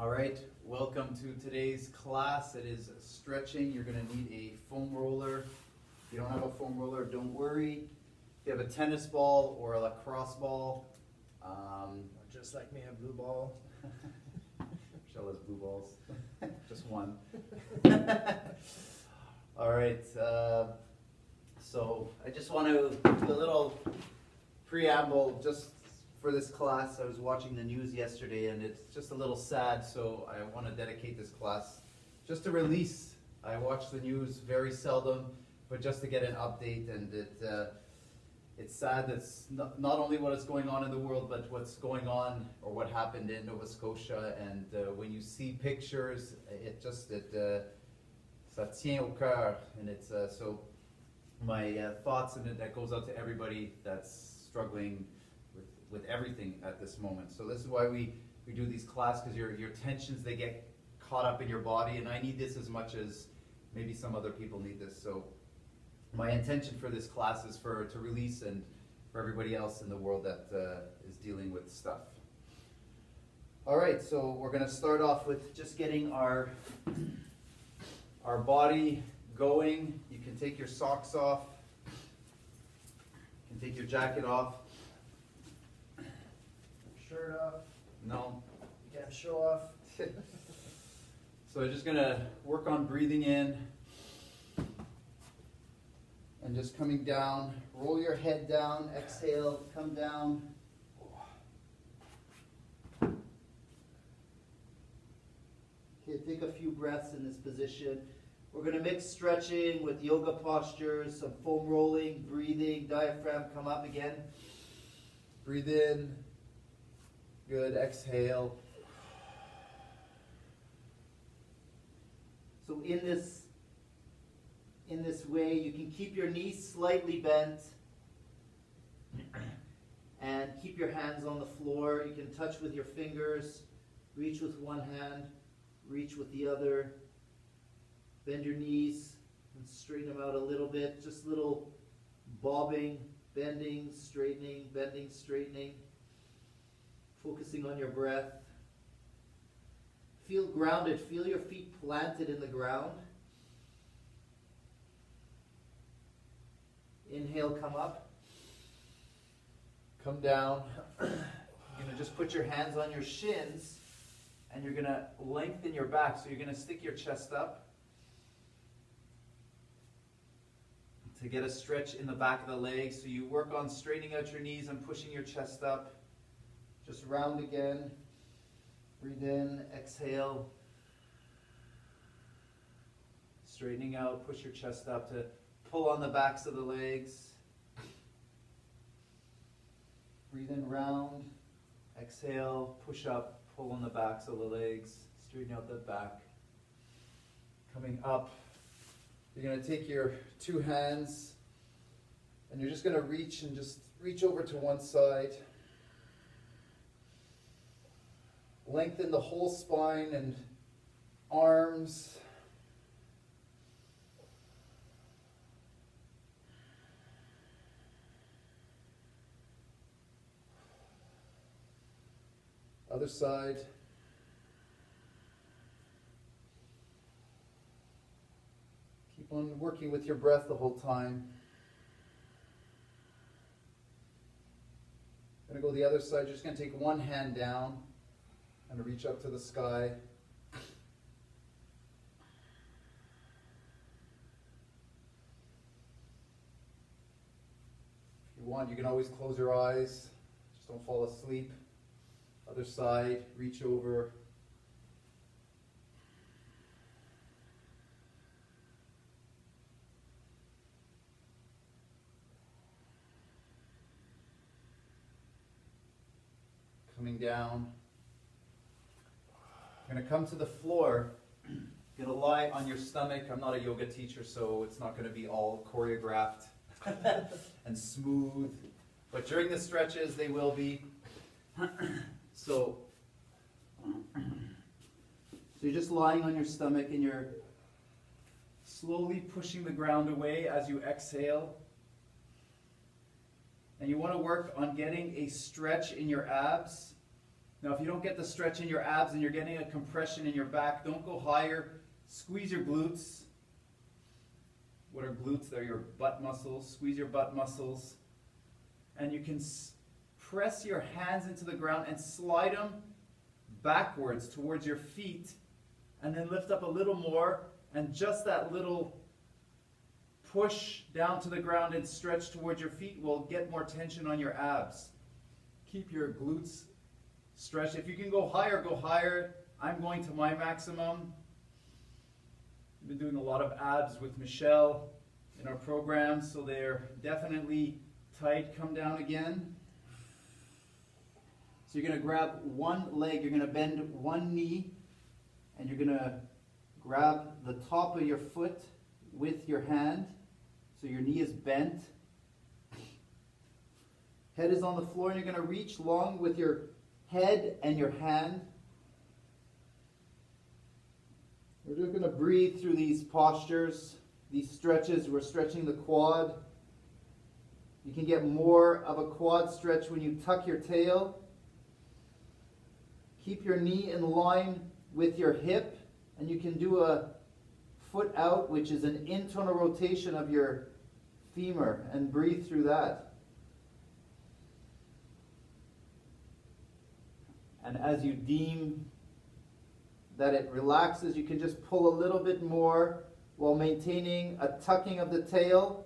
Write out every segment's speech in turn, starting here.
All right, welcome to today's class. It is stretching. You're going to need a foam roller. If you don't have a foam roller, don't worry. If you have a tennis ball or a lacrosse ball, Just like me, a blue ball. Michel has blue balls, just one. All right, so I just want to do a little preamble just for this class. I was watching the news yesterday and it's just a little sad, so I want to dedicate this class just to release. I watch the news very seldom, but just to get an update, and it's sad that's not only what is going on in the world, but what's going on or what happened in Nova Scotia. And when you see pictures, ça tient au cœur, and it's so my thoughts, and that goes out to everybody that's struggling with everything at this moment. So this is why we do these classes, because your tensions, they get caught up in your body, and I need this as much as maybe some other people need this. So my intention for this class is to release, and for everybody else in the world that is dealing with stuff. All right, so we're going to start off with just getting our body going. You can take your socks off. You can take your jacket off. Shirt off. No. You can't show off. So I'm just going to work on breathing in and just coming down. Roll your head down. Exhale. Come down. Okay, take a few breaths in this position. We're going to mix stretching with yoga postures, some foam rolling, breathing, diaphragm, come up again. Breathe in. Good. Exhale. So in this way, you can keep your knees slightly bent and keep your hands on the floor. You can touch with your fingers, reach with one hand, reach with the other. Bend your knees and straighten them out a little bit. Just little bobbing, bending, straightening, bending, straightening. Focusing on your breath. Feel grounded. Feel your feet planted in the ground. Inhale, come up. Come down. You're going to just put your hands on your shins, and you're going to lengthen your back. So you're going to stick your chest up to get a stretch in the back of the legs. So you work on straightening out your knees and pushing your chest up. Just round again. Breathe in, exhale. Straightening out, push your chest up to pull on the backs of the legs. Breathe in, round. Exhale, push up, pull on the backs of the legs. Straighten out the back. Coming up. You're going to take your two hands and you're just going to reach over to one side. Lengthen the whole spine and arms. Other side. Keep on working with your breath the whole time. Going to go the other side. You're just going to take one hand down and reach up to the sky. If you want, you can always close your eyes. Just don't fall asleep. Other side, reach over. Coming down. You're going to come to the floor. You're going to lie on your stomach. I'm not a yoga teacher, so it's not going to be all choreographed and smooth. But during the stretches, they will be. So you're just lying on your stomach, and you're slowly pushing the ground away as you exhale. And you want to work on getting a stretch in your abs Now if you don't get the stretch in your abs and you're getting a compression in your back, don't go higher. Squeeze your glutes. What are glutes? They're your butt muscles. Squeeze your butt muscles. And you can press your hands into the ground and slide them backwards towards your feet, and then lift up a little more, and just that little push down to the ground and stretch towards your feet will get more tension on your abs. Keep your glutes stretched. If you can go higher, go higher. I'm going to my maximum. I've been doing a lot of abs with Michel in our programs, so they're definitely tight. Come down again. So you're going to grab one leg, you're going to bend one knee, and you're going to grab the top of your foot with your hand. So your knee is bent. Head is on the floor, and you're going to reach long with your head and your hand. We're just going to breathe through these postures, these stretches. We're stretching the quad. You can get more of a quad stretch when you tuck your tail. Keep your knee in line with your hip, and you can do a foot out, which is an internal rotation of your femur, and breathe through that. And as you deem that it relaxes, you can just pull a little bit more while maintaining a tucking of the tail,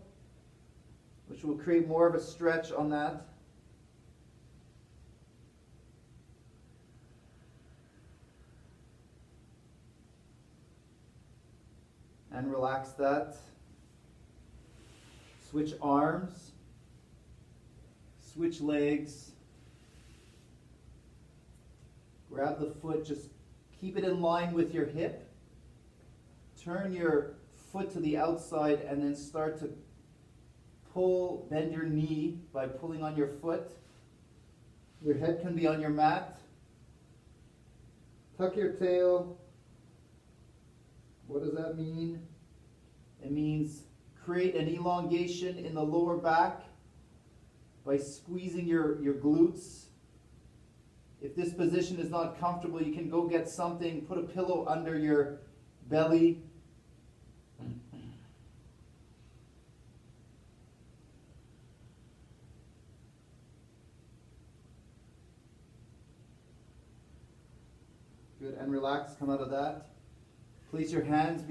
which will create more of a stretch on that. And relax that. Switch arms. Switch legs. Grab the foot, just keep it in line with your hip. Turn your foot to the outside and then start to bend your knee by pulling on your foot. Your head can be on your mat. Tuck your tail. What does that mean? It means create an elongation in the lower back by squeezing your glutes. If this position is not comfortable, you can go get something, put a pillow under your belly. Good, and relax, come out of that. Place your hands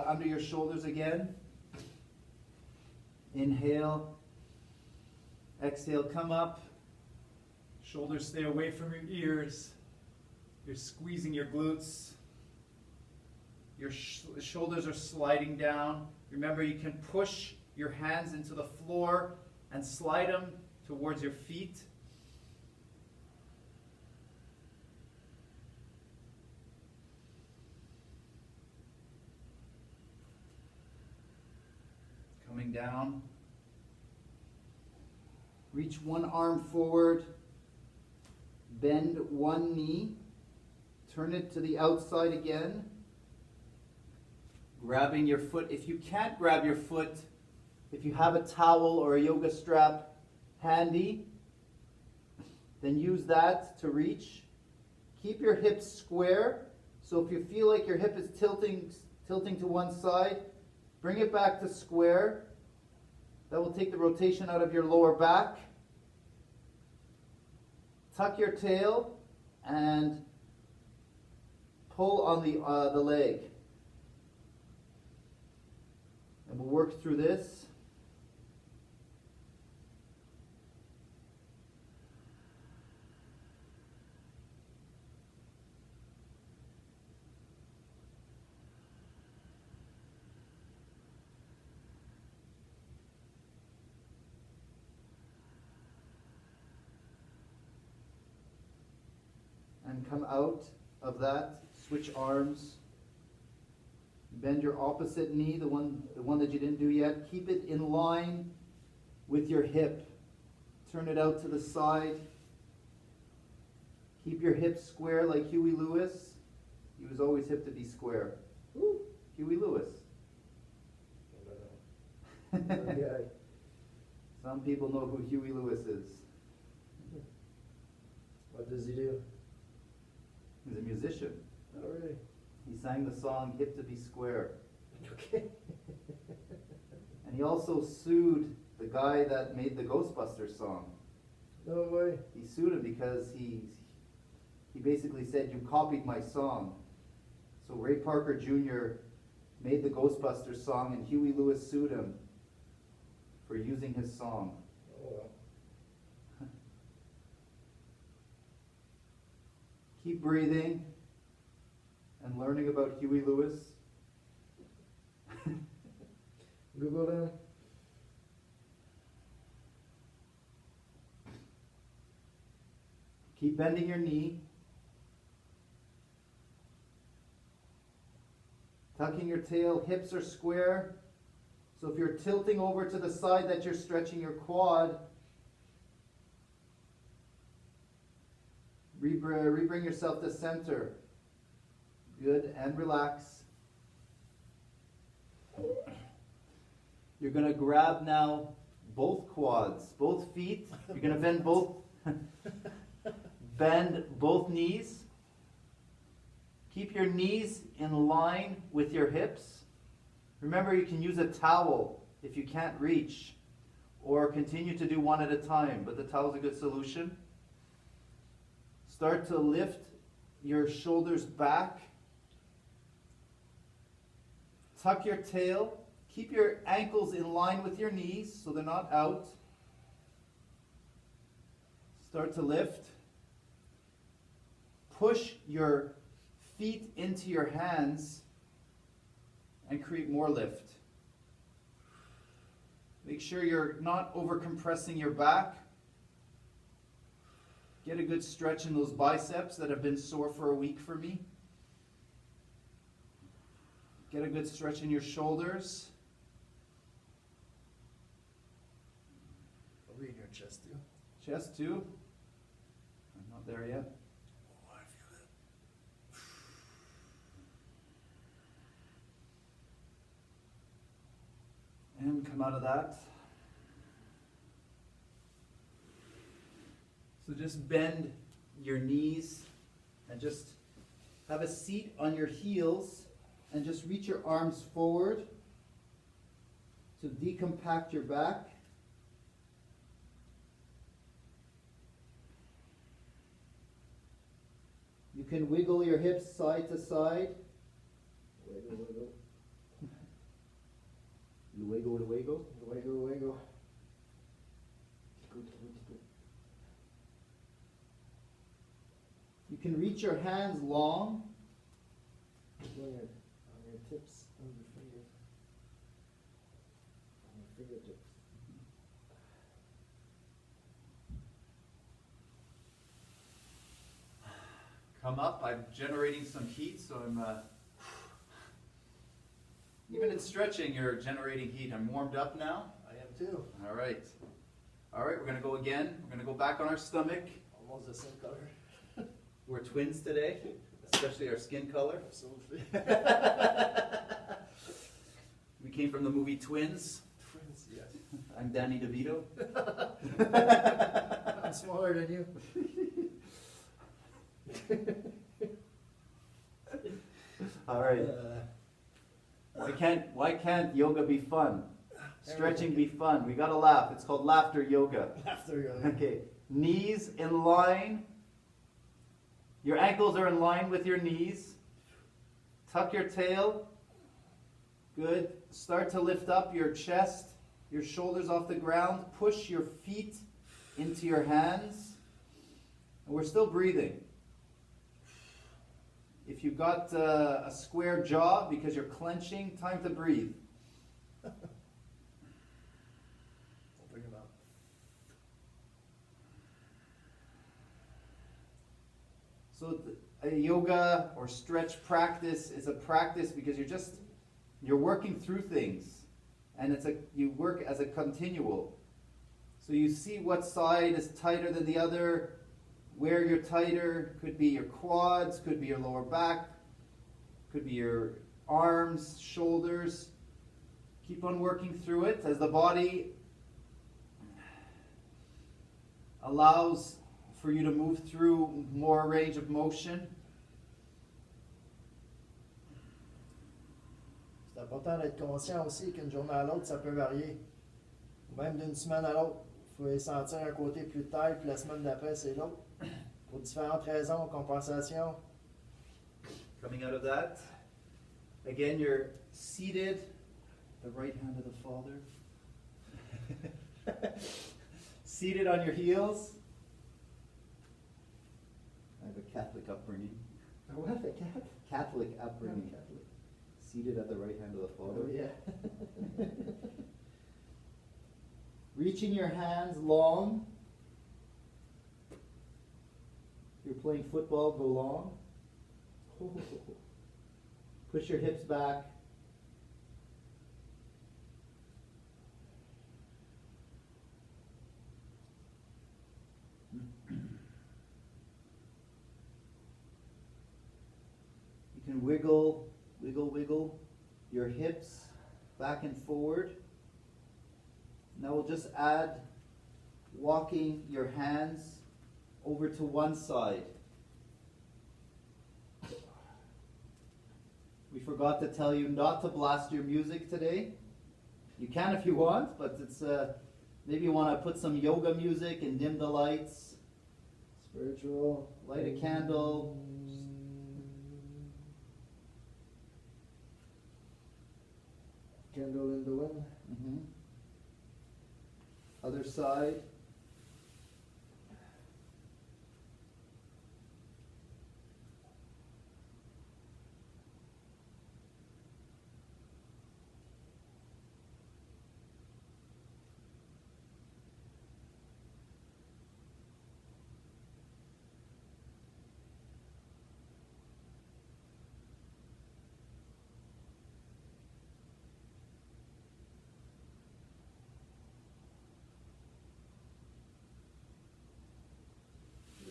under your shoulders again. Inhale. Exhale, come up. Shoulders stay away from your ears. You're squeezing your glutes. Your shoulders are sliding down. Remember, you can push your hands into the floor and slide them towards your feet. Coming down. Reach one arm forward. Bend one knee. Turn it to the outside again. Grabbing your foot. If you can't grab your foot, if you have a towel or a yoga strap handy, then use that to reach. Keep your hips square. So if you feel like your hip is tilting to one side, bring it back to square. That will take the rotation out of your lower back. Tuck your tail and pull on the leg. And we'll work through this. And come out of that. Switch arms. Bend your opposite knee, the one that you didn't do yet. Keep it in line with your hip. Turn it out to the side. Keep your hips square like Huey Lewis. He was always hip to be square. Woo, Huey Lewis. Some people know who Huey Lewis is. What does he do? He's a musician. Oh, really? He sang the song Hip to Be Square. Okay. And he also sued the guy that made the Ghostbusters song. No way. He sued him because he basically said, you copied my song. So Ray Parker Jr. made the Ghostbusters song, and Huey Lewis sued him for using his song. Oh, well. Keep breathing and learning about Huey Lewis. Google them. Keep bending your knee. Tucking your tail, hips are square. So if you're tilting over to the side that you're stretching your quad, rebring yourself to center. Good, and relax. You're going to grab now both quads, both feet. You're going to bend both knees. Keep your knees in line with your hips. Remember, you can use a towel if you can't reach, or continue to do one at a time, but the towel is a good solution. Start to lift your shoulders back. Tuck your tail. Keep your ankles in line with your knees so they're not out. Start to lift. Push your feet into your hands and create more lift. Make sure you're not over compressing your back. Get a good stretch in those biceps that have been sore for a week for me. Get a good stretch in your shoulders. I'll read your chest too. Chest too. I'm not there yet. Oh, I feel it. And come out of that. So just bend your knees and just have a seat on your heels and just reach your arms forward to decompact your back. You can wiggle your hips side to side. Wiggle, wiggle. Luego, luego. Wiggle, wiggle. Good, good, good. You can reach your hands long. On your tips, on your fingers. On your fingertips. Come up. I'm generating some heat, so I'm even in stretching, you're generating heat. I'm warmed up now. I am too. All right. All right, we're going to go again. We're going to go back on our stomach. Almost the same color. We're twins today, especially our skin color. Absolutely. We came from the movie Twins. Twins, yes. I'm Danny DeVito. I'm smaller than you. All right. Why can't yoga be fun? Stretching be fun. We gotta laugh. It's called laughter yoga. After you. Okay. Knees in line. Your ankles are in line with your knees. Tuck your tail. Good. Start to lift up your chest, your shoulders off the ground. Push your feet into your hands. And we're still breathing. If you've got a square jaw because you're clenching, time to breathe. Open your mouth. So a yoga or stretch practice is a practice because you're working through things, and you work as a continual. So you see what side is tighter than the other, where you're tighter. Could be your quads, could be your lower back, could be your arms, shoulders. Keep on working through it as the body allows for you to move through more range of motion. important d'être conscient aussi qu'une journée à l'autre, ça peut varier. Ou même d'une semaine à l'autre. Vous pouvez sentir un côté plus taille, puis la semaine d'après, c'est l'autre. Pour différentes raisons, compensation. Coming out of that, again, you're seated, the right hand of the Father. Seated on your heels. I have a Catholic upbringing. What? A cat? Catholic upbringing. Catholic. Seated at the right hand of the Father. Oh, yeah. Reaching your hands long. If you're playing football, go long. Push your hips back. You can wiggle, wiggle, wiggle your hips back and forward. Now we'll just add walking your hands over to one side. We forgot to tell you not to blast your music today. You can if you want, but it's maybe you want to put some yoga music and dim the lights. Spiritual. Light a candle. Candle in the wind. Mm-hmm. Other side.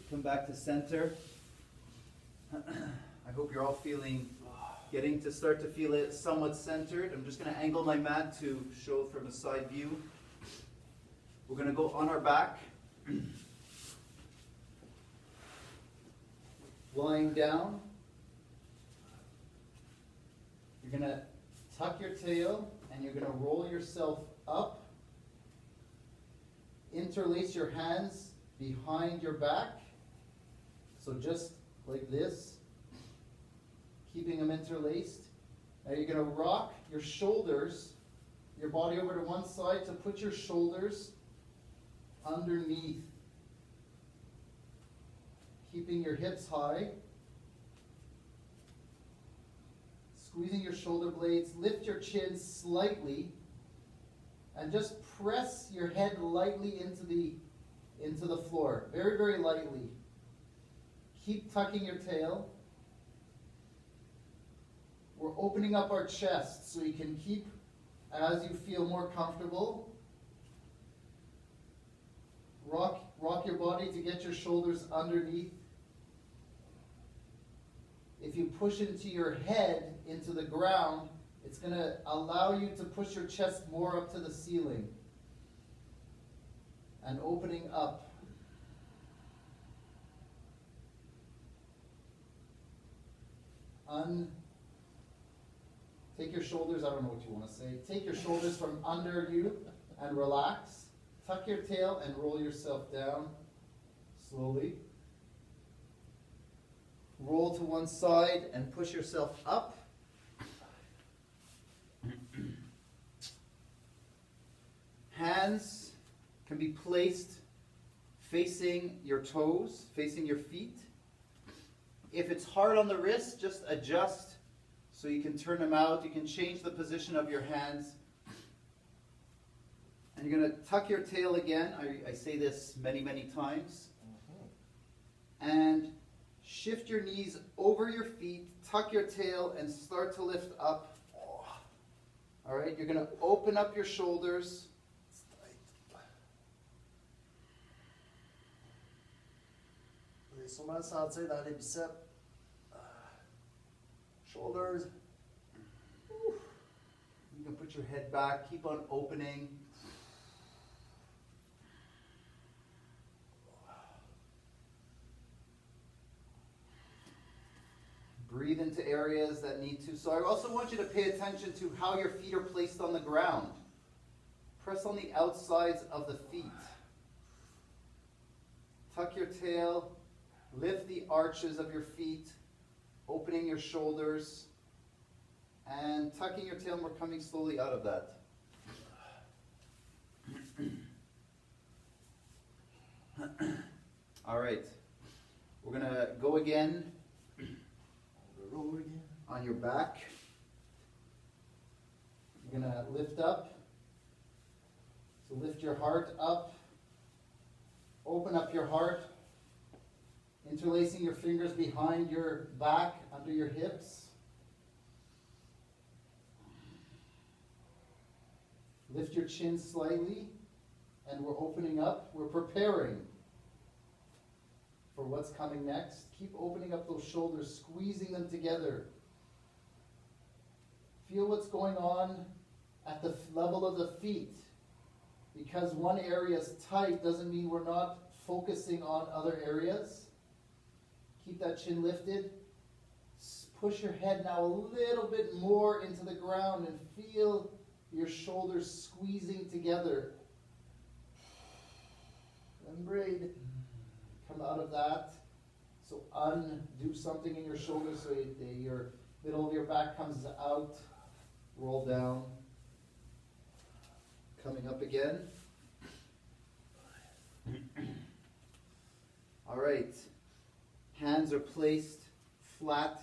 Come back to center. I hope you're all getting to start to feel it somewhat centered. I'm just going to angle my mat to show from a side view. We're going to go on our back. Lying down. You're going to tuck your tail and you're going to roll yourself up. Interlace your hands behind your back. So just like this, keeping them interlaced. Now you're going to rock your shoulders, your body over to one side to put your shoulders underneath. Keeping your hips high. Squeezing your shoulder blades, lift your chin slightly, and just press your head lightly into the floor. Very, very lightly. Keep tucking your tail. We're opening up our chest so you can keep as you feel more comfortable. Rock your body to get your shoulders underneath. If you push into your head, into the ground, it's going to allow you to push your chest more up to the ceiling. And opening up. Take your shoulders, I don't know what you want to say. Take your shoulders from under you and relax. Tuck your tail and roll yourself down slowly. Roll to one side and push yourself up. Hands can be placed facing your toes, facing your feet. If it's hard on the wrist, just adjust so you can turn them out. You can change the position of your hands. And you're going to tuck your tail again. I say this many, many times. And shift your knees over your feet, tuck your tail, and start to lift up. All right, you're going to open up your shoulders. Vous allez sûrement le sentir dans les biceps. Shoulders. You can put your head back, keep on opening. breathe into areas that need to. So I also want you to pay attention to how your feet are placed on the ground. Press on the outsides of the feet. Tuck your tail, lift the arches of your feet, opening your shoulders, and tucking your tail, and we're coming slowly out of that. All right, we're gonna go again on your back. You're gonna lift up. So lift your heart up. Open up your heart, interlacing your fingers behind your back, under your hips. Lift your chin slightly, and we're opening up. We're preparing for what's coming next. Keep opening up those shoulders, squeezing them together. Feel what's going on at the level of the feet. Because one area is tight doesn't mean we're not focusing on other areas. Keep that chin lifted. Push your head now a little bit more into the ground and feel your shoulders squeezing together. And breathe. Come out of that. So undo something in your shoulders so your middle of your back comes out. Roll down. Coming up again. All right. Hands are placed flat.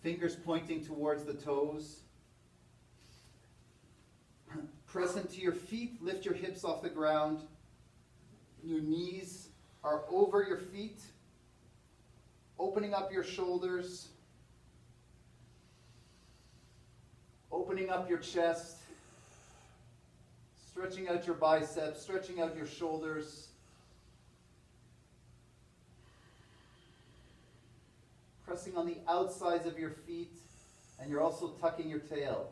Fingers pointing towards the toes. Press into your feet. Lift your hips off the ground. Your knees are over your feet. Opening up your shoulders. Opening up your chest. Stretching out your biceps, stretching out your shoulders. Pressing on the outsides of your feet, and you're also tucking your tail.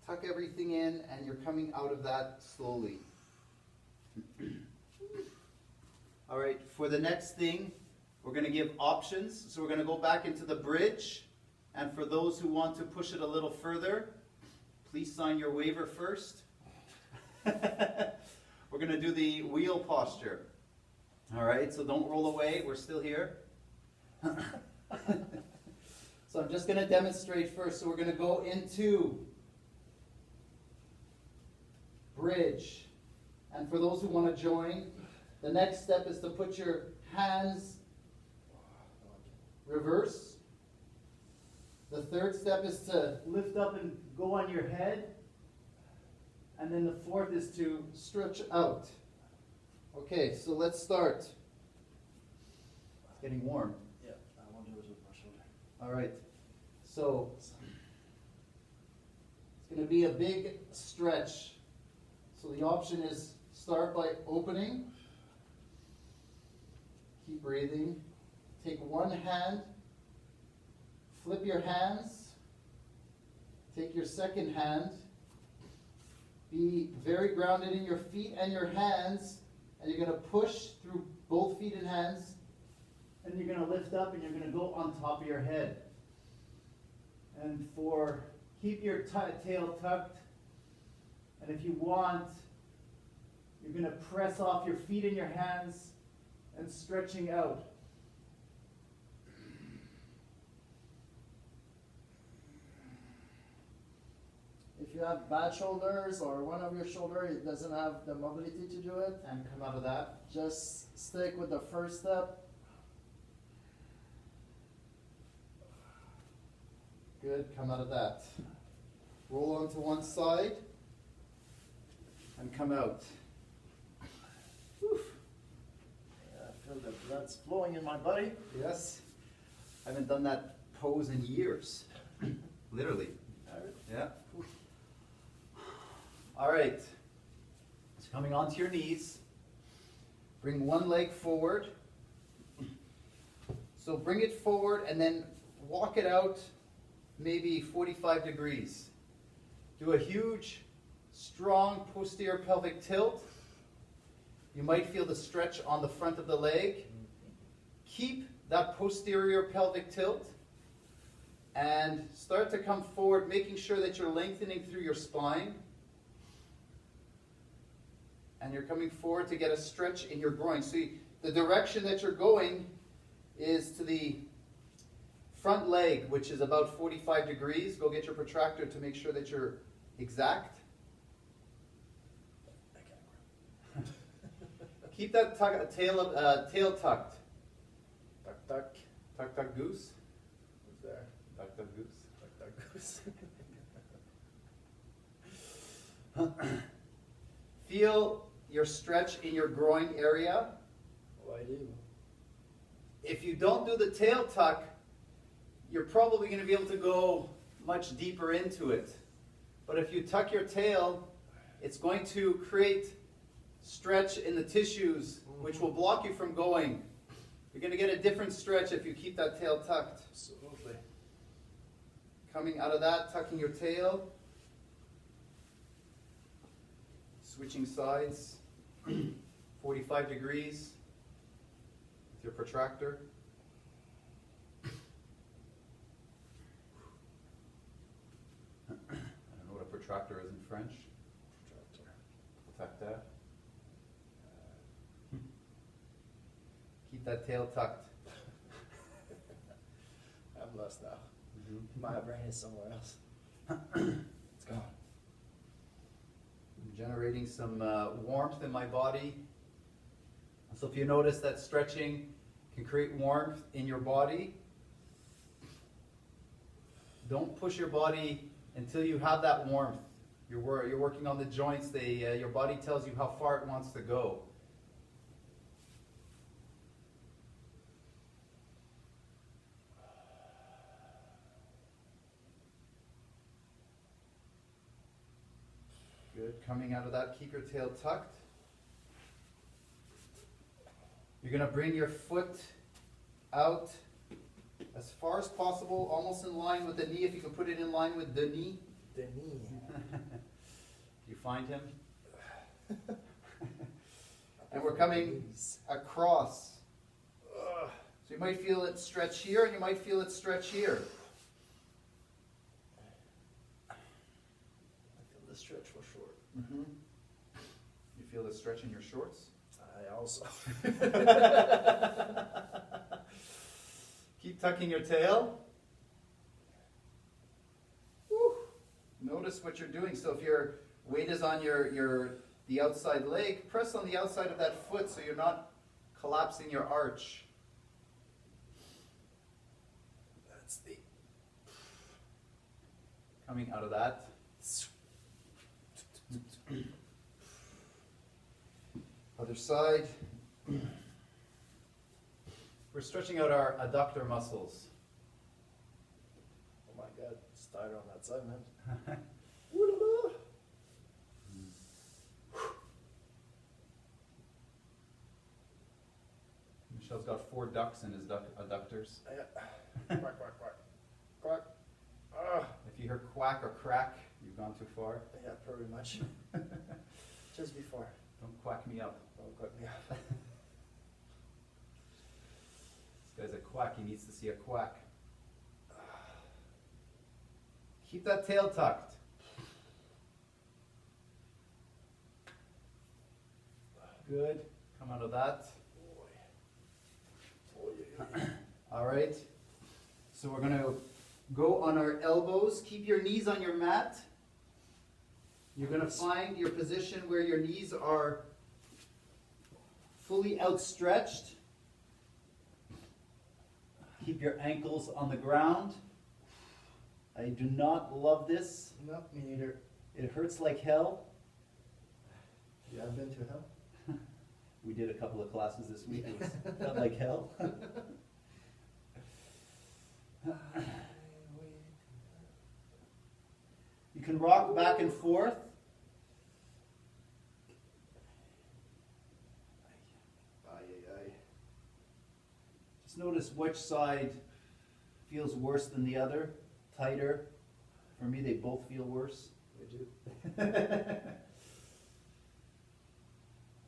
Tuck everything in, and you're coming out of that slowly. All right, for the next thing, we're going to give options. So we're going to go back into the bridge. And for those who want to push it a little further, please sign your waiver first. We're going to do the wheel posture. All right, so don't roll away. We're still here. So I'm just going to demonstrate first. So we're going to go into bridge. And for those who want to join, the next step is to put your hands reverse. The third step is to lift up and go on your head. And then the fourth is to stretch out. Okay, so let's start. It's getting warm. Yeah, I want to do it with my shoulder. All right. So it's going to be a big stretch. So the option is start by opening. Keep breathing. Take one hand, flip your hands, take your second hand, be very grounded in your feet and your hands, and you're going to push through both feet and hands, and you're going to lift up and you're going to go on top of your head. And keep your tail tucked, and if you want, you're going to press off your feet and your hands and stretching out. If you have bad shoulders or one of your shoulders it doesn't have the mobility to do it, and come out of that, just stick with the first step. Good, come out of that. Roll onto one side and come out. Whew. Yeah, I feel the blood's flowing in my body. Yes. I haven't done that pose in years. Literally. Yeah. All right. So coming onto your knees. Bring one leg forward. So bring it forward and then walk it out maybe 45 degrees. Do a huge, strong posterior pelvic tilt. You might feel the stretch on the front of the leg. Keep that posterior pelvic tilt and start to come forward, making sure that you're lengthening through your spine. And you're coming forward to get a stretch in your groin. See, the direction that you're going is to the front leg, which is about 45 degrees. Go get your protractor to make sure that you're exact. Keep that tail tucked. Tuck, tuck. Tuck, tuck, goose. Who's there? Tuck, tuck, goose. Tuck, tuck, goose. Feel your stretch in your groin area. Oh, I do. If you don't do the tail tuck, you're probably going to be able to go much deeper into it. But if you tuck your tail, it's going to create stretch in the tissues, which will block you from going. You're going to get a different stretch if you keep that tail tucked. Absolutely. Coming out of that, tucking your tail. Switching sides, 45 degrees with your protractor. I don't know what a protractor is in French. Tuck that. Keep that tail tucked. I'm lost now. Mm-hmm. My brain is somewhere else. It's gone. I'm generating some warmth in my body. So if you notice that stretching can create warmth in your body, don't push your body until you have that warmth. You're working on the joints. Your body tells you how far it wants to go. Good. Coming out of that, keep your tail tucked. You're going to bring your foot out as far as possible, almost in line with the knee. If you can put it in line with the knee. The knee. You find him? And we're coming across. So you might feel it stretch here, and you might feel it stretch here. I feel the stretch for sure. Mm-hmm. You feel the stretch in your shorts? I also. Keep tucking your tail. Woo. Notice what you're doing. So if your weight is on the outside leg, press on the outside of that foot so you're not collapsing your arch. That's the. Coming out of that. Other side. We're stretching out our adductor muscles. Oh my God, it's tighter on that side, man. Woo-la-la. Michel's got 4 ducks in his adductors. Yeah. Quack, quack, quack. Quack. If you hear quack or crack, you've gone too far. Yeah, pretty much. Just before. Don't quack me up. Don't quack me up. This guy's a quack. He needs to see a quack. Keep that tail tucked. Good. Come out of that. All right. So we're going to go on our elbows. Keep your knees on your mat. You're going to find your position where your knees are fully outstretched. Keep your ankles on the ground. I do not love this. No, me neither. It hurts like hell. You have been to hell? We did a couple of classes this week. It felt like hell. You can rock back and forth. Just notice which side feels worse than the other, tighter. For me, they both feel worse. We do.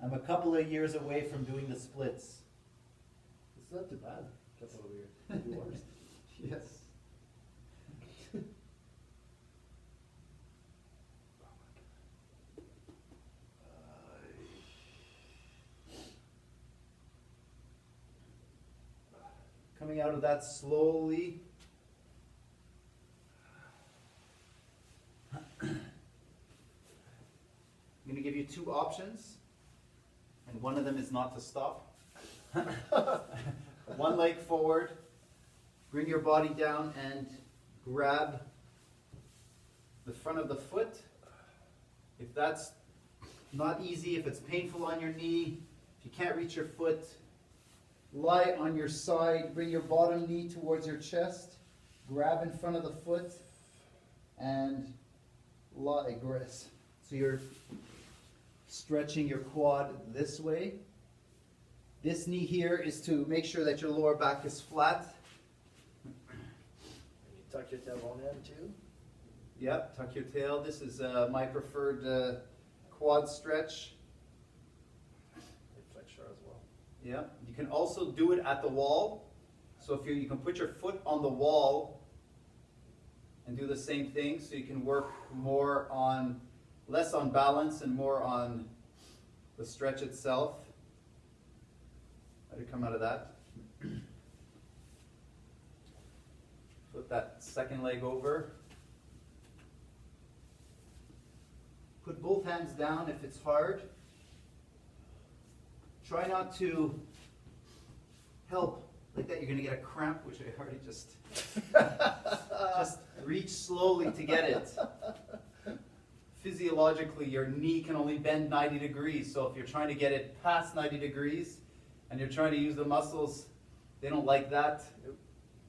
I'm a couple of years away from doing the splits. It's not too bad. Couple of years. Could be worse. Yes. Coming out of that slowly. I'm going to give you two options, and one of them is not to stop. One leg forward, bring your body down and grab the front of the foot. If that's not easy, if it's painful on your knee, if you can't reach your foot, lie on your side, bring your bottom knee towards your chest, grab in front of the foot, and lie. So you're stretching your quad this way. This knee here is to make sure that your lower back is flat. And you tuck your tailbone in too. Yep, tuck your tail. This is my preferred quad stretch. Hip flexor as well. Yeah, you can also do it at the wall. So if you can put your foot on the wall and do the same thing, so you can work less on balance and more on the stretch itself. How do you come out of that? Flip that second leg over. Put both hands down if it's hard. Try not to help like that. You're going to get a cramp, which I already just reach slowly to get it. Physiologically, your knee can only bend 90 degrees. So if you're trying to get it past 90 degrees and you're trying to use the muscles, they don't like that. Nope.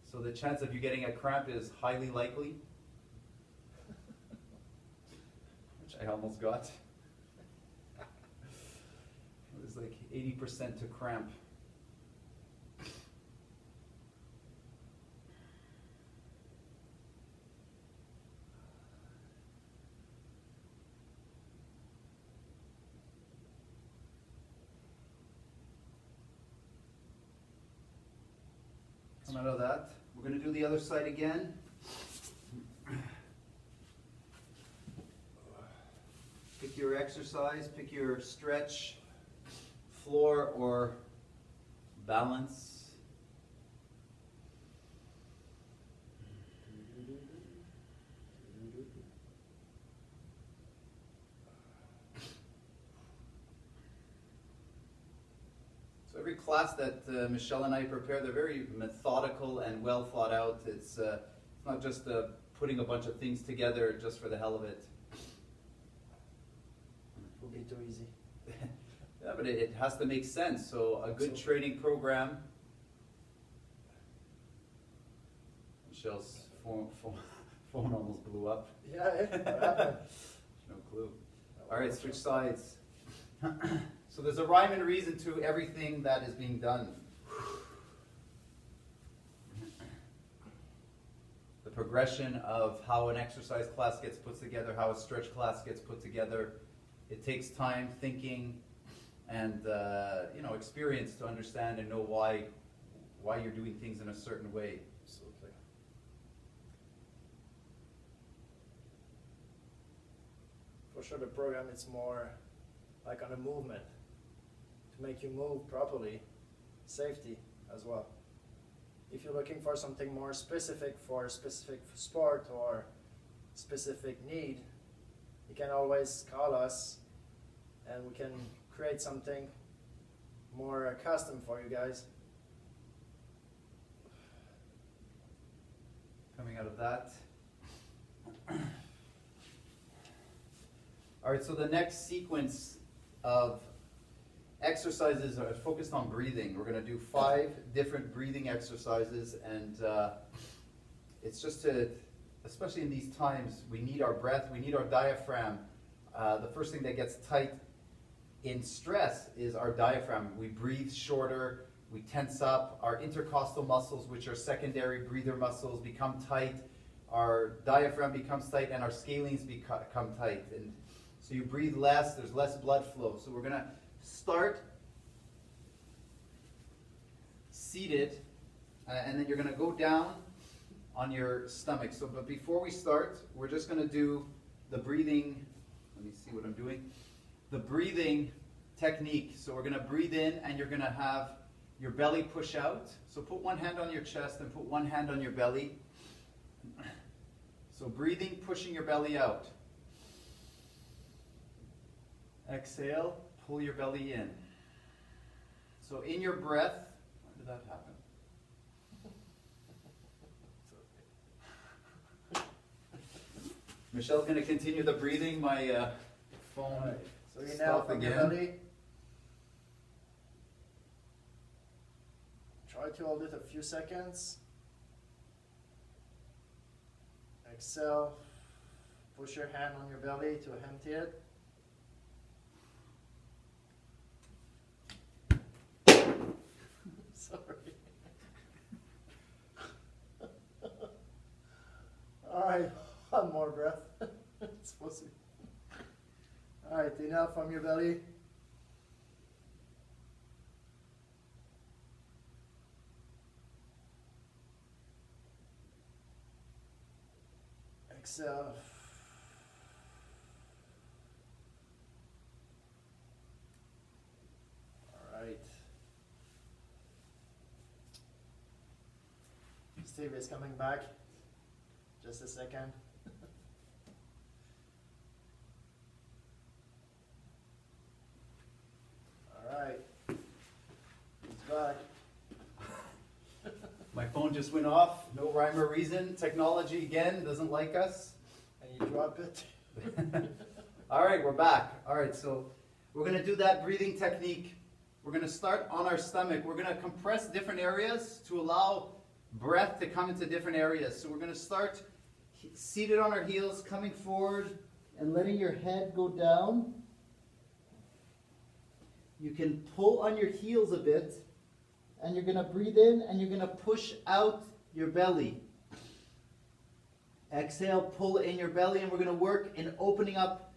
So the chance of you getting a cramp is highly likely. Which I almost got. It was like 80% to cramp. Come out of that. We're going to do the other side again. Pick your exercise, pick your stretch, floor or balance. So every class that Michel and I prepare, they're very methodical and well thought out. It's not just putting a bunch of things together just for the hell of it. Will be too easy. Yeah, but it has to make sense. So a good training program. Michel's phone almost blew up. Yeah, what happened? No clue. All right, switch sides. So there's a rhyme and reason to everything that is being done. The progression of how an exercise class gets put together, how a stretch class gets put together. It takes time, thinking, and experience to understand and know why you're doing things in a certain way. Absolutely. For sure, the program is more like on a movement to make you move properly, safety as well. If you're looking for something more specific for a specific sport or specific need, you can always call us and we can create something more custom for you guys. Coming out of that. All right, so the next sequence of exercises are focused on breathing. We're going to do 5 different breathing exercises, and it's just to, especially in these times, we need our breath, we need our diaphragm. The first thing that gets tight in stress is our diaphragm. We breathe shorter, we tense up, our intercostal muscles, which are secondary breather muscles, become tight, our diaphragm becomes tight, and our scalenes become tight. And so you breathe less, there's less blood flow. So we're going to start seated, and then you're going to go down on your stomach. So, but before we start, we're just going to do the breathing. Let me see what I'm doing. The breathing technique. So we're going to breathe in, and you're going to have your belly push out. So put one hand on your chest and put one hand on your belly. So breathing, pushing your belly out. Exhale, pull your belly in. So in your breath, why did that happen? Michelle's going to continue the breathing. My phone Right. So you now stopped from your again. belly. Try to hold it a few seconds. Exhale. Push your hand on your belly to empty it. Sorry. Alright, one more breath. It's supposed to be. Alright, enough from your belly. Exhale. Alright. Steve is coming back. Just a second. Alright. He's back. My phone just went off. No rhyme or reason. Technology again doesn't like us. And you drop it. All right, we're back. All right, so we're going to do that breathing technique. We're going to start on our stomach. We're going to compress different areas to allow breath to come into different areas. So we're going to start seated on our heels, coming forward and letting your head go down. You can pull on your heels a bit, and you're going to breathe in and you're going to push out your belly. Exhale, pull in your belly, and we're going to work in opening up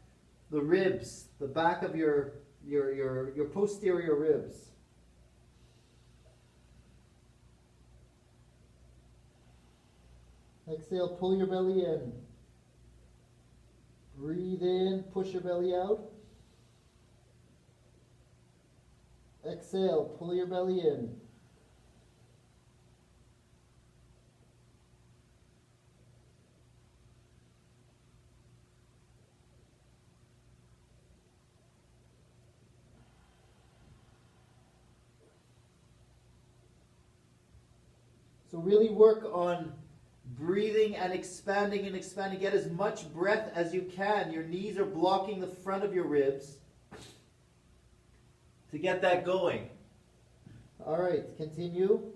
the ribs, the back of your posterior ribs. Exhale, pull your belly in. Breathe in, push your belly out. Exhale, pull your belly in. So really work on breathing and expanding and expanding. Get as much breath as you can. Your knees are blocking the front of your ribs to get that going. All right, continue.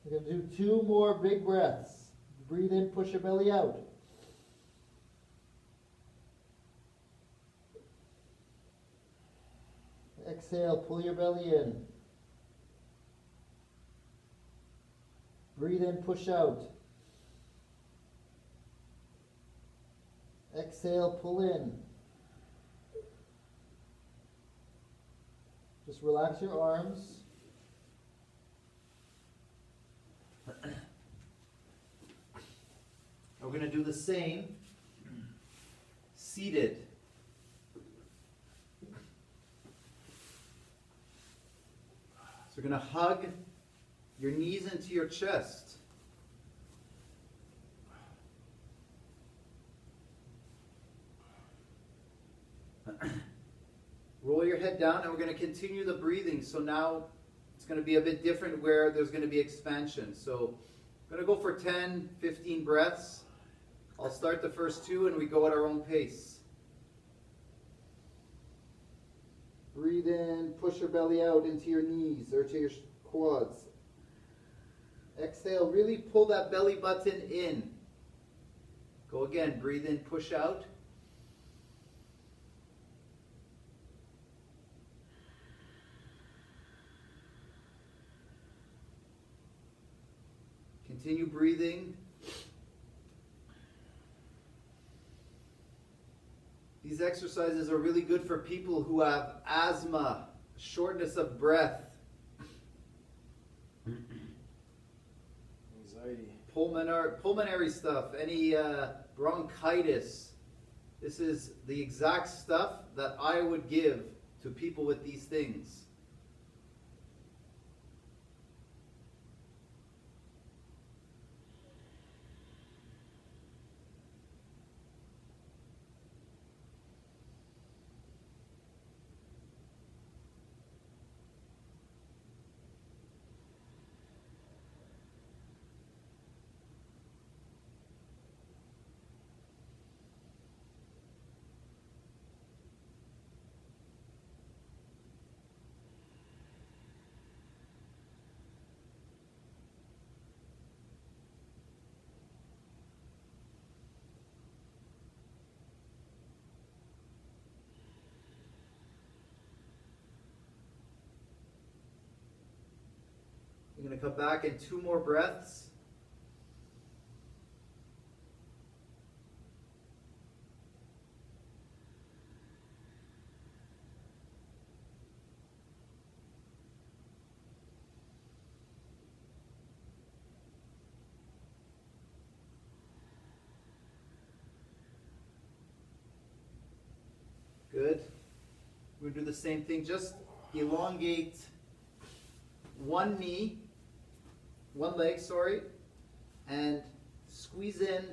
We're going to do 2 more big breaths. Breathe in, push your belly out. Exhale, pull your belly in. Breathe in, push out. Exhale, pull in. Just relax your arms. We're going to do the same, seated. So we're going to hug your knees into your chest. Roll your head down, and we're going to continue the breathing. So now it's going to be a bit different where there's going to be expansion. So I'm going to go for 10, 15 breaths. I'll start the first 2 and we go at our own pace. Breathe in, push your belly out into your knees or to your quads. Exhale, really pull that belly button in. Go again, breathe in, push out. Continue breathing. These exercises are really good for people who have asthma, shortness of breath, Anxiety. pulmonary stuff, any bronchitis. This is the exact stuff that I would give to people with these things. You're going to come back in 2 more breaths. Good. We're going to do the same thing. Just elongate one leg, and squeeze in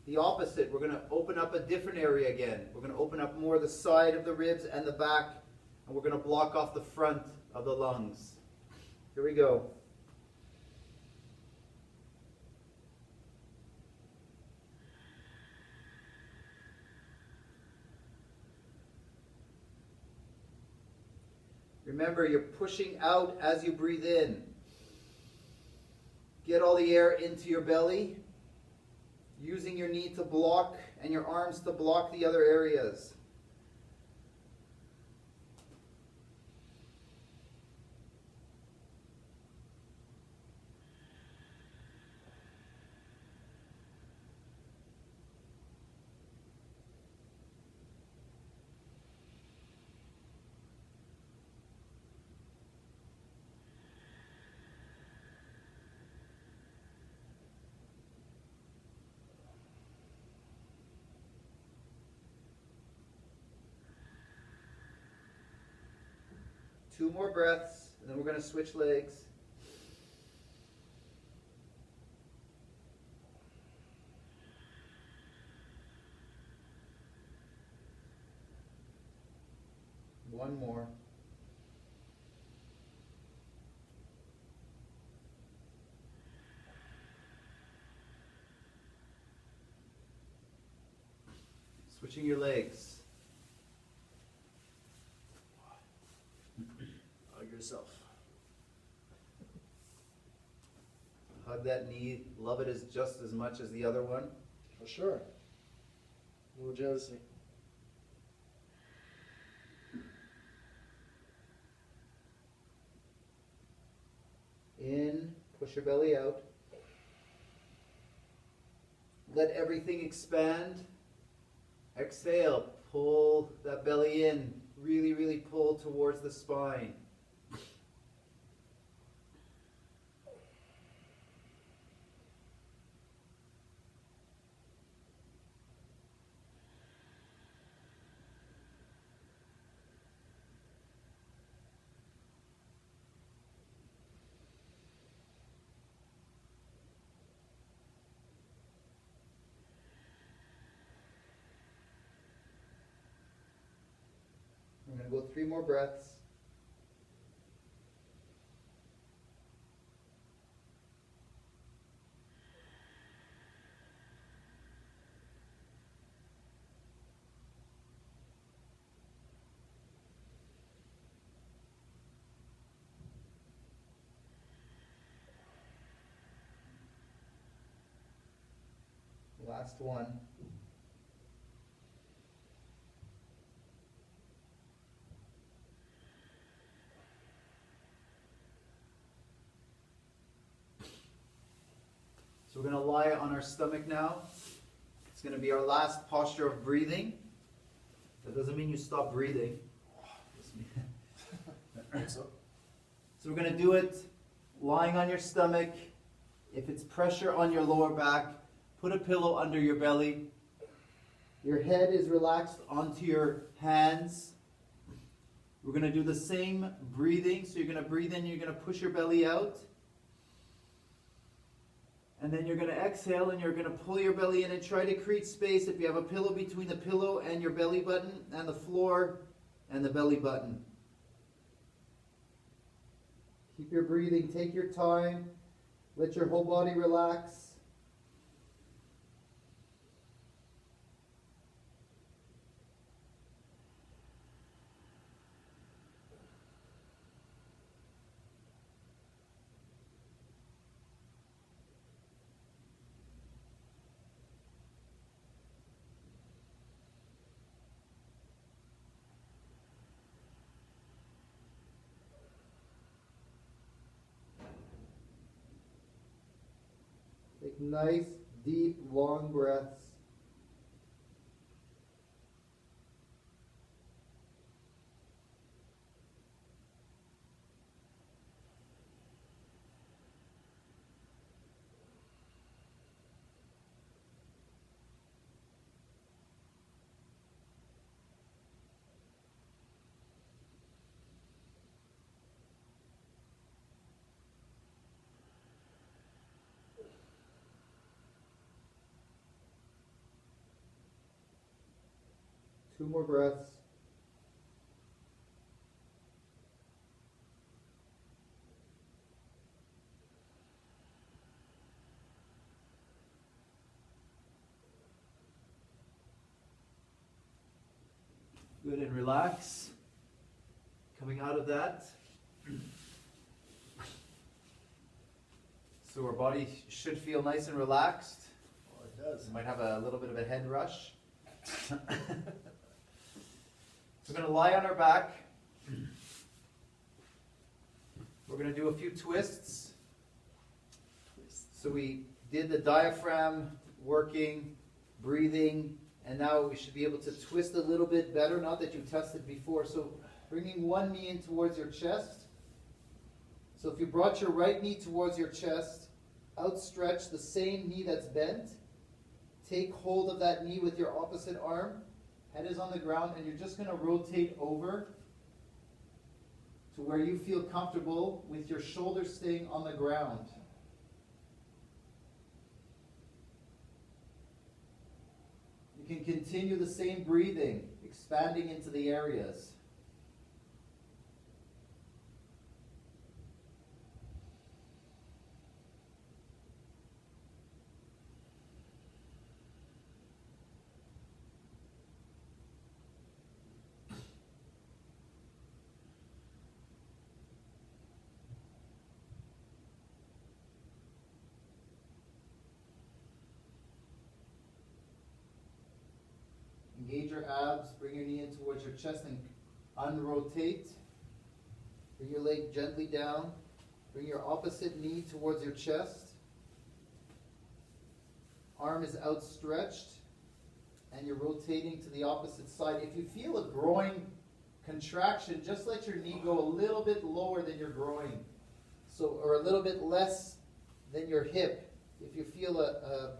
the opposite. We're going to open up a different area again. We're going to open up more the side of the ribs and the back, and we're going to block off the front of the lungs. Here we go. Remember, you're pushing out as you breathe in. Get all the air into your belly, using your knee to block and your arms to block the other areas. Two more breaths, and then we're going to switch legs. One more. Switching your legs. Hug yourself. Hug that knee. Love it just as much as the other one. For sure. No jealousy. In, push your belly out. Let everything expand. Exhale, pull that belly in. Really, really pull towards the spine. I'm going to go 3 more breaths. last one. So we're going to lie on our stomach now. It's going to be our last posture of breathing. That doesn't mean you stop breathing. So, So we're going to do it lying on your stomach. If it's pressure on your lower back, put a pillow under your belly. Your head is relaxed onto your hands. We're going to do the same breathing. So you're going to breathe in, you're going to push your belly out. And then you're going to exhale and you're going to pull your belly in and try to create space. If you have a pillow between the pillow and your belly button, and the floor and the belly button. Keep your breathing, take your time. Let your whole body relax. Take nice, deep, long breaths. Two more breaths. Good, and relax. Coming out of that. So our body should feel nice and relaxed. well, it does. You might have a little bit of a head rush. We're going to lie on our back. We're going to do a few twists. So we did the diaphragm working, breathing, and now we should be able to twist a little bit better, not that you tested before. So bringing one knee in towards your chest. So if you brought your right knee towards your chest, outstretch the same knee that's bent. Take hold of that knee with your opposite arm. Head is on the ground, and you're just going to rotate over to where you feel comfortable with your shoulders staying on the ground. You can continue the same breathing, expanding into the areas. Engage your abs, bring your knee in towards your chest and unrotate. Bring your leg gently down. Bring your opposite knee towards your chest. Arm is outstretched and you're rotating to the opposite side. If you feel a groin contraction, just let your knee go a little bit lower than your groin. So, or a little bit less than your hip. If you feel a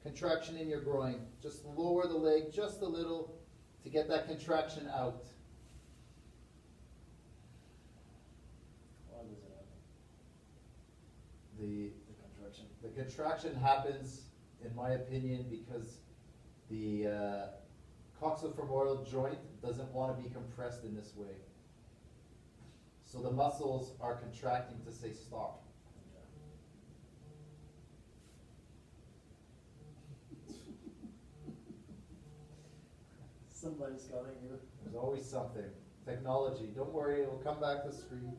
contraction in your groin, just lower the leg just a little to get that contraction out. Why does it happen? The The contraction. The contraction happens, in my opinion, because the coxofemoral joint doesn't want to be compressed in this way. So the muscles are contracting to say stop. Somebody's calling you. There's always something. Technology. Don't worry, it will come back to screen.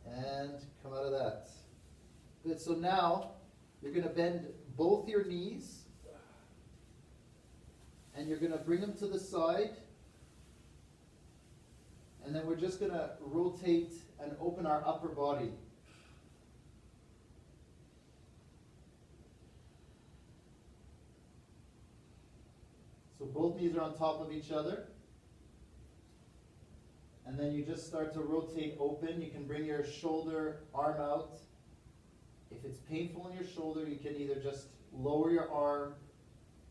And come out of that. Good, so now you're going to bend both your knees and you're going to bring them to the side, and then we're just going to rotate and open our upper body. So both knees are on top of each other. And then you just start to rotate open. You can bring your shoulder, arm out. If it's painful in your shoulder, you can either just lower your arm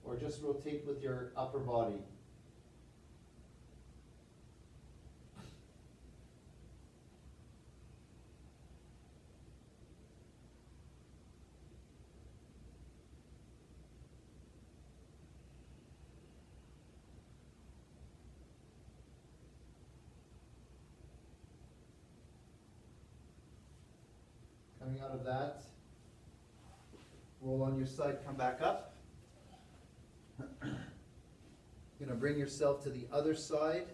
or just rotate with your upper body. Coming out of that, roll on your side, come back up. You're going to bring yourself to the other side.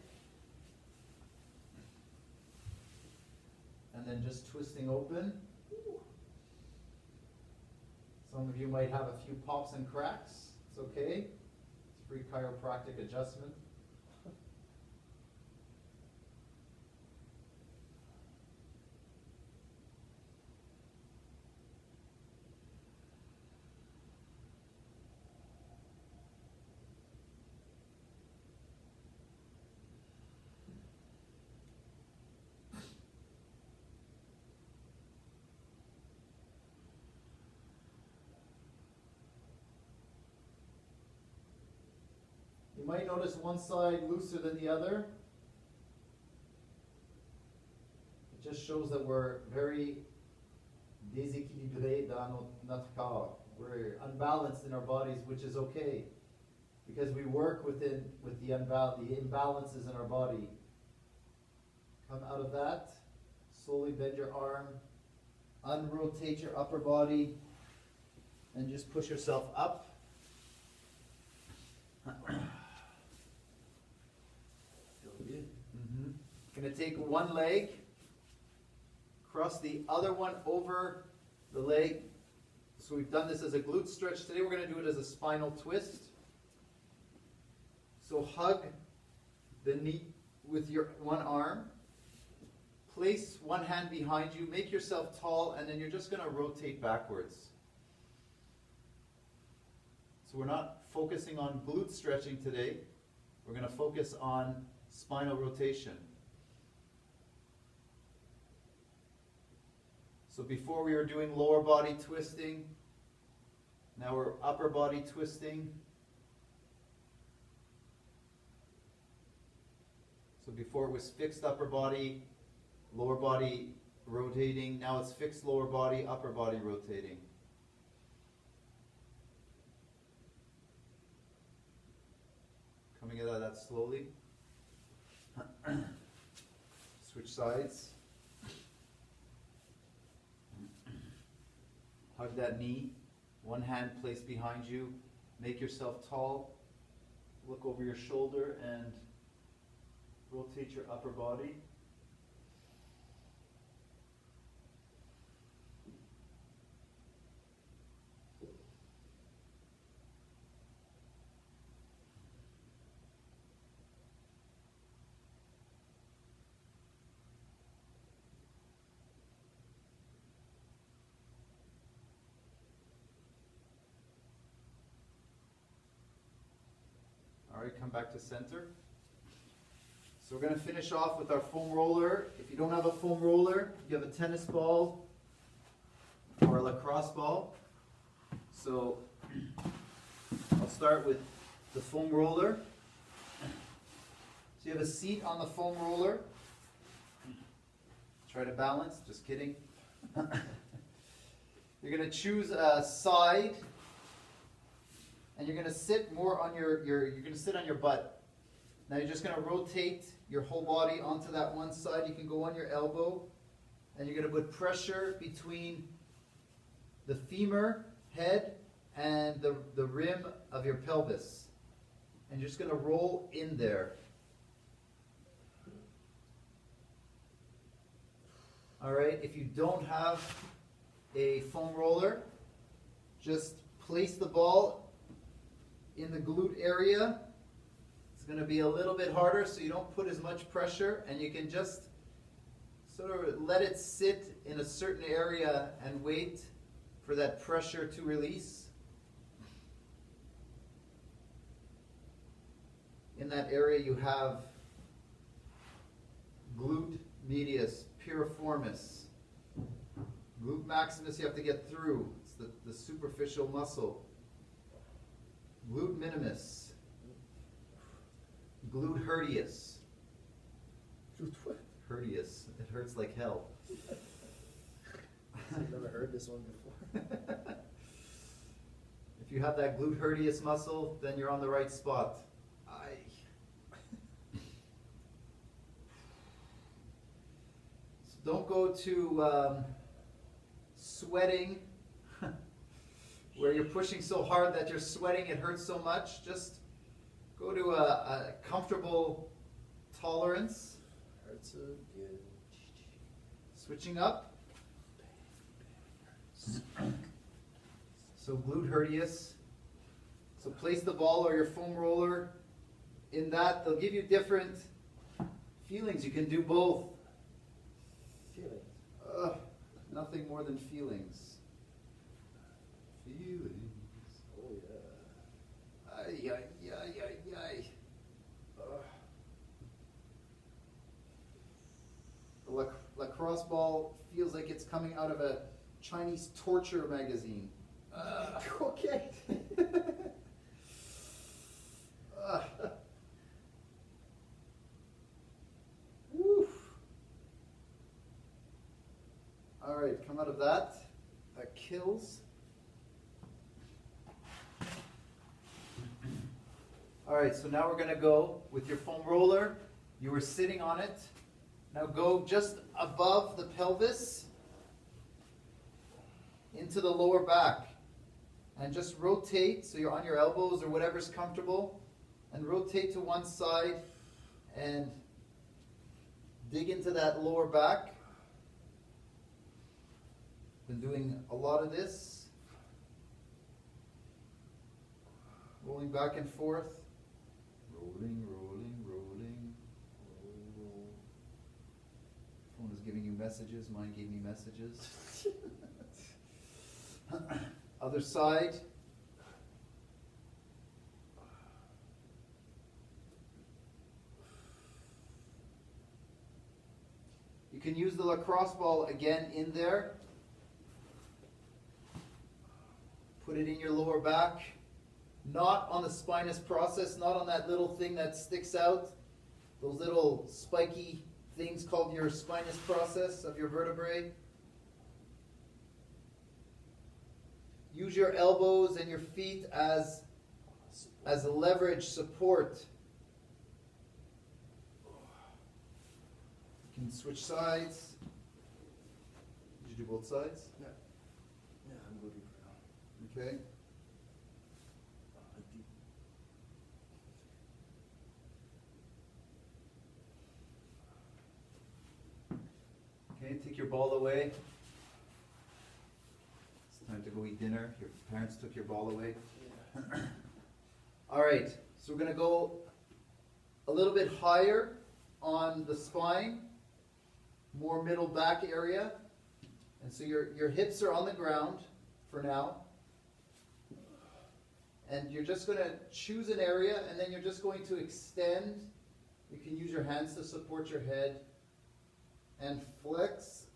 And then just twisting open. Some of you might have a few pops and cracks. It's okay. It's free chiropractic adjustment. You might notice one side looser than the other. It just shows that we're very déséquilibré dans notre corps. We're unbalanced in our bodies, which is okay, because we work with the imbalances in our body. Come out of that. Slowly bend your arm. Unrotate your upper body. And just push yourself up. Going to take one leg, cross the other one over the leg. So we've done this as a glute stretch. Today we're going to do it as a spinal twist. So hug the knee with your one arm. Place one hand behind you. Make yourself tall, and then you're just going to rotate backwards. So we're not focusing on glute stretching today. We're going to focus on spinal rotation. So before we were doing lower body twisting, now we're upper body twisting. So before it was fixed upper body, lower body rotating. Now it's fixed lower body, upper body rotating. Coming out of that slowly. Switch sides. Hug that knee. One hand placed behind you. Make yourself tall. Look over your shoulder and rotate your upper body. All right, come back to center. So we're going to finish off with our foam roller. If you don't have a foam roller, you have a tennis ball or a lacrosse ball. So I'll start with the foam roller. So you have a seat on the foam roller. Try to balance, just kidding. You're going to choose a side. And you're going to sit more on you're going to sit on your butt. Now you're just going to rotate your whole body onto that one side. You can go on your elbow. And you're going to put pressure between the femur, head, and the rim of your pelvis. And you're just going to roll in there. All right, if you don't have a foam roller, just place the ball in the glute area. It's going to be a little bit harder so you don't put as much pressure, and you can just sort of let it sit in a certain area and wait for that pressure to release. In that area you have glute medius, piriformis. Glute maximus you have to get through. It's the superficial muscle. Glute minimus. Glute herdius. Glute what? Herdius. It hurts like hell. I've never heard this one before. If you have that glute herdius muscle, then you're on the right spot. So don't go to sweating where you're pushing so hard that you're sweating, it hurts so much. Just go to a comfortable tolerance. Hurts so good. Switching up. So glute herdius. So place the ball or your foam roller in that. They'll give you different feelings. You can do both. Feelings. Nothing more than feelings. Feelings. Oh yeah. Ay, ay, ay, ay, ay. The lacrosse ball feels like it's coming out of a Chinese torture magazine. Okay. Woof. All right, come out of that. That kills. All right, so now we're going to go with your foam roller. You were sitting on it. Now go just above the pelvis into the lower back. And just rotate, so you're on your elbows or whatever's comfortable. And rotate to one side and dig into that lower back. Been doing a lot of this. Rolling back and forth. Rolling, rolling, rolling. Roll. Phone is giving you messages. Mine gave me messages. Other side. You can use the lacrosse ball again in there. Put it in your lower back. Not on the spinous process, not on that little thing that sticks out. Those little spiky things called your spinous process of your vertebrae. Use your elbows and your feet as a leverage support. You can switch sides. Did you do both sides? Yeah. Yeah, I'm good for now. Okay. Okay, take your ball away. It's time to go eat dinner. Your parents took your ball away. Yeah. All right, so we're going to go a little bit higher on the spine, more middle back area. And so your hips are on the ground for now. And you're just going to choose an area, and then you're just going to extend. You can use your hands to support your head and flex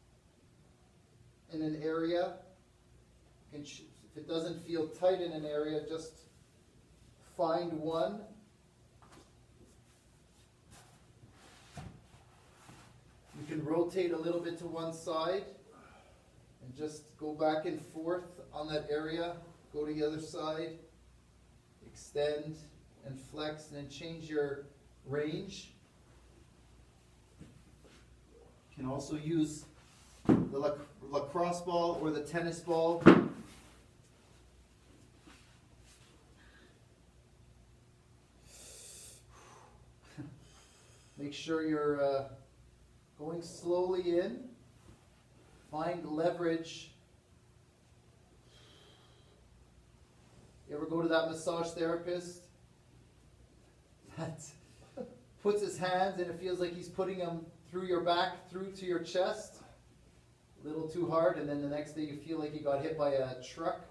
in an area. You can if it doesn't feel tight in an area, just find one. You can rotate a little bit to one side and just go back and forth on that area. Go to the other side, extend and flex, and then change your range. You can also use the lacrosse ball or the tennis ball. Make sure you're going slowly in. Find leverage You ever go to that massage therapist that puts his hands and it feels like he's putting them through your back, through to your chest? A little too hard, and then the next day you feel like you got hit by a truck.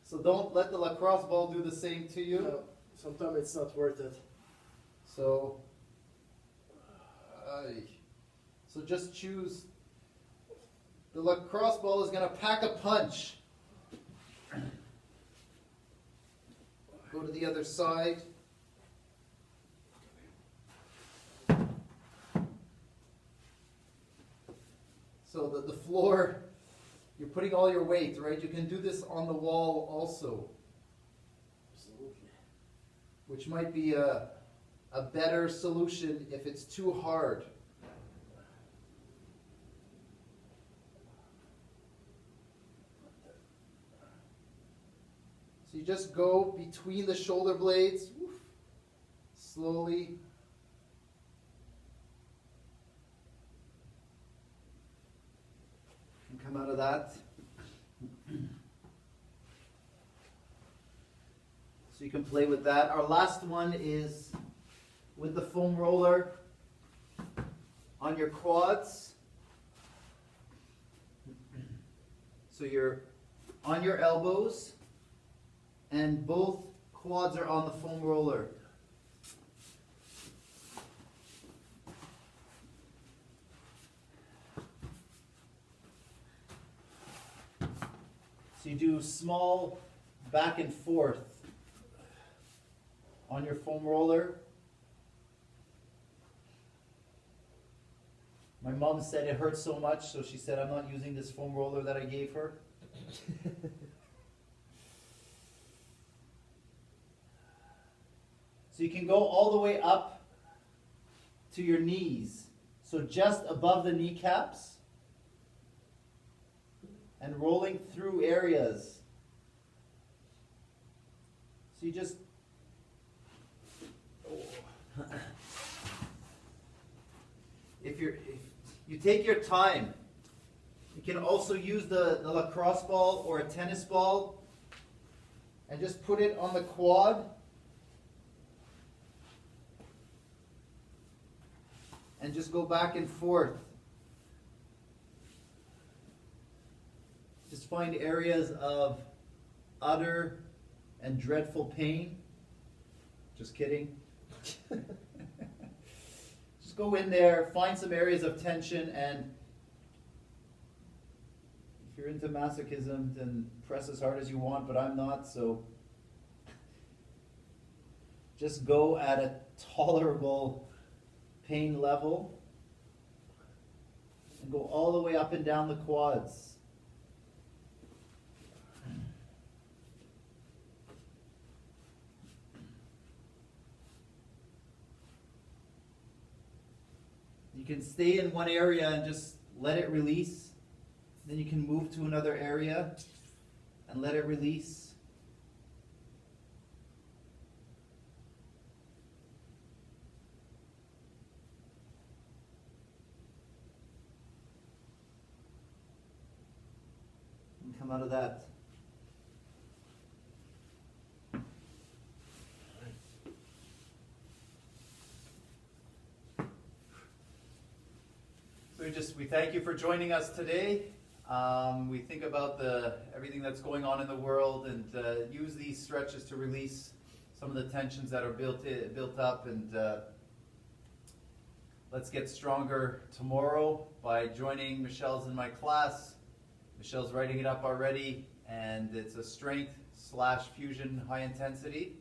So don't let the lacrosse ball do the same to you. No, sometimes it's not worth it. So just choose. The lacrosse ball is going to pack a punch. Go to the other side. So the floor, you're putting all your weight, right? You can do this on the wall also, Absolutely. which might be a better solution if it's too hard. So you just go between the shoulder blades, slowly. And come out of that. So you can play with that. Our last one is with the foam roller on your quads. So you're on your elbows and both quads are on the foam roller. So you do small back and forth on your foam roller. My mom said it hurt so much, so she said, I'm not using this foam roller that I gave her. So you can go all the way up to your knees. So just above the kneecaps and rolling through areas. So you just if you take your time, you can also use the lacrosse ball or a tennis ball and just put it on the quad and just go back and forth. Just find areas of utter and dreadful pain. Just kidding. Just go in there, find some areas of tension, and if you're into masochism, then press as hard as you want, but I'm not, so just go at a tolerable pain level and go all the way up and down the quads. You can stay in one area and just let it release. Then you can move to another area and let it release. And come out of that. We thank you for joining us today. We think about everything that's going on in the world and use these stretches to release some of the tensions that are built up, and let's get stronger tomorrow by joining Michel's in my class. Michel's writing it up already, and it's a strength/fusion high intensity.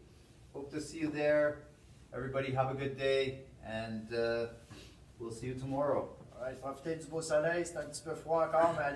Hope to see you there. Everybody have a good day, and we'll see you tomorrow. Alright, profitez du beau soleil, c'est un petit peu froid encore, mais